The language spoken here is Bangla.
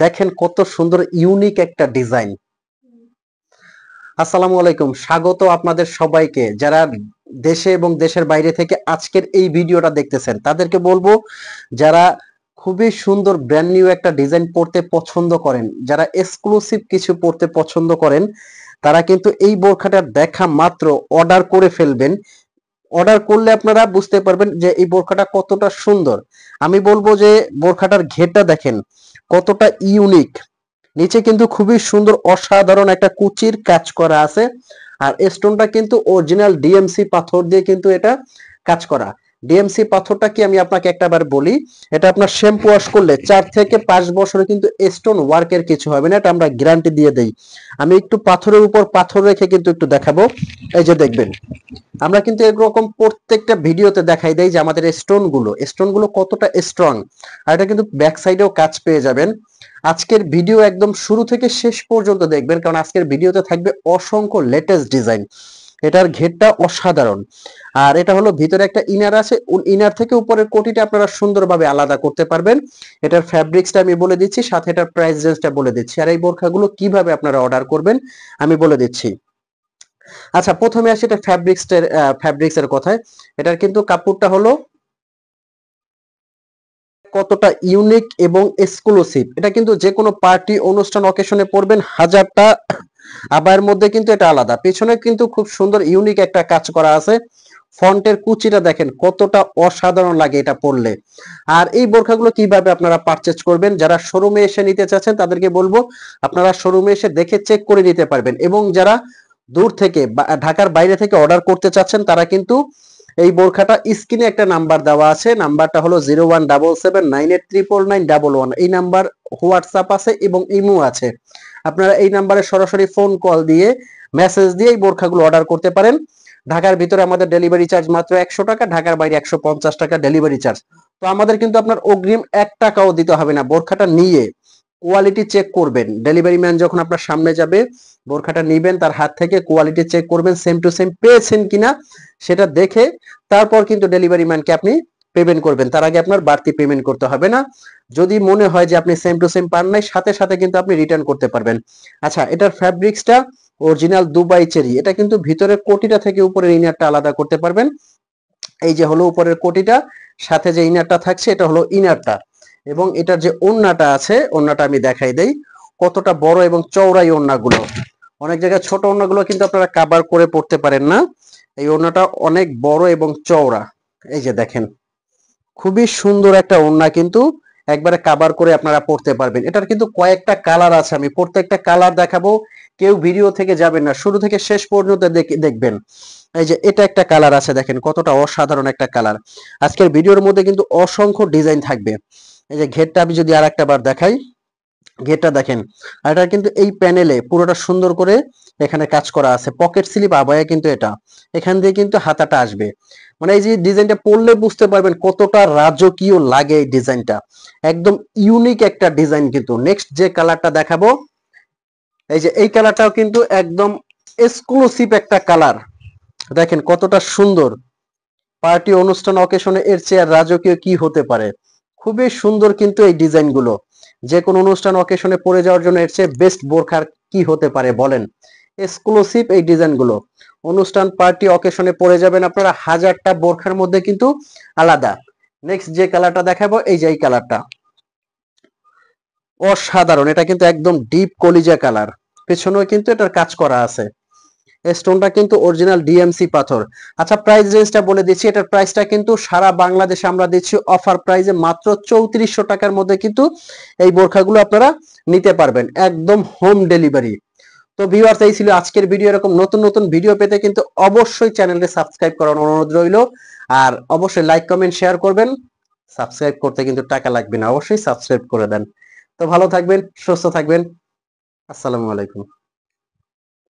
দেখেন কত সুন্দর ইউনিক একটা ডিজাইন। আসসালামু আলাইকুম, স্বাগত আপনাদের সবাইকে যারা দেশে এবং দেশের বাইরে থেকে আজকের এই ভিডিওটা দেখতেছেন। তাদেরকে বলবো যারা খুবই সুন্দর ব্র্যান্ড নিউ একটা ডিজাইন পড়তে পছন্দ করেন, যারা এক্সক্লুসিভ কিছু পড়তে পছন্দ করেন, তারা কিন্তু এই বোরখাটা দেখা মাত্র অর্ডার করে ফেলবেন। অর্ডার করলে আপনারা বুঝতে পারবেন যে এই বোরখাটা কতটা সুন্দর। আমি বলবো যে বোরখাটার ঘেরটা দেখেন কতটা ইউনিক। নিচে কিন্তু খুবই সুন্দর অসাধারণ একটা কুচির কাজ করা আছে। আর স্টোনটা কিন্তু অরিজিনাল ডিএমসি পাথর দিয়ে কিন্তু এটা কাজ করা। ডিএমসি পাথরটা কি আমি আপনাকে একটাবার বলি, এটা আপনার শ্যাম্পু ওয়াশ করলে 4 থেকে 5 বছরে কিন্তু স্টোন ওয়ার্কের কিছু হবে না, এটা আমরা গ্যারান্টি দিয়ে দেই। আমি একটু পাথরের উপর পাথর রেখে কিন্তু একটু দেখাবো। এই যে দেখবেন, আমরা কিন্তু এরকম প্রত্যেকটা ভিডিওতে দেখাই দেই যে আমাদের স্টোনগুলো কতটা স্ট্রং। আর এটা কিন্তু ব্যাক সাইডেও কাজ পেয়ে যাবেন। আজকের ভিডিও একদম শুরু থেকে শেষ পর্যন্ত দেখবেন, কারণ আজকের ভিডিওতে থাকবে অসংখ্য লেটেস্ট ডিজাইন। এটার ঘেরটা অসাধারণ। আর এটা হলো ভিতরে একটা ইনার আছে, ইনার থেকে উপরের কোটিটা আপনারা সুন্দরভাবে আলাদা করতে পারবেন। এটার ফ্যাব্রিক্সটা আমি বলে দিচ্ছি, সাথে এটার প্রাইস রেঞ্জটা বলে দিচ্ছি। আর এই বোরখাগুলো কিভাবে আপনারা অর্ডার করবেন আমি বলে দিচ্ছি। আচ্ছা, প্রথমে আসি এটা ফ্যাব্রিক্সের কথায়। এটার কিন্তু কাপড়টা হলো কতটা ইউনিক এবং এক্সক্লুসিভ। এটা কিন্তু যে কোনো পার্টি অনুষ্ঠান অকেশনে পরবেন, হাজারটা আবায়ের মধ্যে কিন্তু এটা আলাদা। পেছনে কিন্তু খুব সুন্দর ইউনিক একটা কাজ করা আছে। ফন্টের কুচিটা দেখেন কতটা অসাধারণ লাগে এটা পরলে। আর এই বোরখাগুলো কিভাবে আপনারা পারচেজ করবেন, যারা শোরুমে এসে নিতে চাচ্ছেন তাদেরকে বলবো আপনারা শোরুমে এসে দেখে চেক করে নিতে পারবেন। এবং যারা দূর থেকে ঢাকার বাইরে থেকে অর্ডার করতে চাচ্ছেন তারা কিন্তু এই বোরখাটা স্ক্রিনে একটা নাম্বার দেওয়া আছে, নাম্বারটা হলো 0177989911। এই নাম্বার হোয়াটসঅ্যাপ আছে এবং ইমো আছে। আপনারা এই নাম্বারে সরাসরি ফোন কল দিয়ে মেসেজ দিয়ে এই বোরখাগুলো অর্ডার করতে পারেন। ঢাকার ভিতরে আমাদের ডেলিভারি চার্জ মাত্র 100 টাকা, ঢাকার বাইরে 150 টাকা ডেলিভারি চার্জ। তো আমাদের কিন্তু আপনার অগ্রিম 1 টাকাও দিতে হবে না। বোরখাটা নিয়ে কোয়ালিটি চেক করবেন, ডেলিভারি ম্যান যখন আপনার সামনে যাবে বোরখাটা নিবেন, তার হাত থেকে কোয়ালিটি চেক করবেন, সেম টু সেম পেয়েছেন কিনা সেটা দেখে তারপর কিন্তু ডেলিভারি ম্যানকে আপনি পেমেন্ট করবেন। তার আগে আপনার বাড়তি পেমেন্ট করতে হবে না। যদি মনে হয় যে আপনি সেম টু সেম পান নাই, সাথে সাথে কিন্তু আপনি রিটার্ন করতে পারবেন। আচ্ছা, এটার ফ্যাব্রিক্সটা অরিজিনাল দুবাই চেরি। এটা কিন্তু ভিতরের কোটিটা থেকে উপরের ইনারটা আলাদা করতে পারবেন। এই যে হলো উপরের কোটিটা, সাথে যে ইনারটা থাকছে এটা হলো ইনারটা। এবং এটার যে ওড়নাটা আছে, ওড়নাটা আমি দেখাই দেই কতটা বড় এবং চওড়া এই ওড়নাগুলো। অনেক জায়গায় ছোট ওড়নাগুলো কিন্তু আপনারা কাভার করে পড়তে পারেন না, এই ওড়নাটা অনেক বড় এবং চওড়া। এই যে দেখেন খুবই সুন্দর একটা ওড়না, কিন্তু একবারে কাভার করে আপনারা পড়তে পারবেন। এটার কিন্তু কয়েকটা কালার আছে, আমি প্রত্যেকটা কালার দেখাবো। কেউ ভিডিও থেকে যাবেন না, শুরু থেকে শেষ পর্যন্ত দেখবেন। এই যে এটা একটা কালার আছে, দেখেন কতটা অসাধারণ একটা কালার। আজকের ভিডিওর মধ্যে কিন্তু অসংখ্য ডিজাইন থাকবে। এই যে ঘেরটা আমি যদি আর একটা বার দেখাই, ঘেরটা দেখেন। আর এটা কিন্তু এই প্যানেলে পুরোটা সুন্দর করে এখানে কাজ করা আছে, পকেট স্লিপ আবায়া কিন্তু এটা এখান দিয়ে কিন্তু হাতাটা আসবে। মানে এই যে ডিজাইনটা পরলে বুঝতে পারবেন কতটা রাজকীয় লাগে এই ডিজাইনটা। একদম ইউনিক একটা ডিজাইন। কিন্তু নেক্সট যে কালারটা দেখাবো, এই যে এই কালারটাও কিন্তু একদম এক্সক্লুসিভ একটা কালার। দেখেন কতটা সুন্দর। পার্টি অনুষ্ঠান অকেশনে এর চেয়ে আর রাজকীয় কি হতে পারে। খুবই সুন্দর কিন্তু এই ডিজাইনগুলো। যে কোনো অনুষ্ঠান অকেশনে পরে যাওয়ার জন্য এর চেয়ে বেস্ট বোরখার কি হতে পারে বলেন। এক্সক্লুসিভ এই ডিজাইনগুলো অনুষ্ঠান পার্টি অকেশনে পরে যাবেন আপনারা, হাজারটা বোরখার মধ্যে কিন্তু আলাদা। নেক্সট যে কালারটা দেখাবো, এই যে এই কালারটা অসাধারণ। এটা কিন্তু একদম ডিপ কলিজা কালার, পেছনেও কিন্তু এটার কাজ করা আছে। স্টোনটা কিন্তু অরিজিনাল ডিএমসি পাথর। আচ্ছা, প্রাইস রেঞ্জটা বলে দিচ্ছি। এটার প্রাইসটা কিন্তু সারা বাংলাদেশে আমরা দিচ্ছি অফার প্রাইসে মাত্র 3400 টাকার মধ্যে কিন্তু এই বোরখাগুলো আপনারা নিতে পারবেন, একদম হোম ডেলিভারি। তো ভিউয়ার্স, এই ছিল আজকের ভিডিও। এরকম নতুন নতুন ভিডিও পেতে কিন্তু অবশ্যই চ্যানেলটি সাবস্ক্রাইব করার অনুরোধ রইল। আর অবশ্যই লাইক কমেন্ট শেয়ার করবেন। সাবস্ক্রাইব করতে কিন্তু টাকা লাগবে না, অবশ্যই সাবস্ক্রাইব করে দেন। তো ভালো থাকবেন, সুস্থ থাকবেন। আসসালামু আলাইকুম।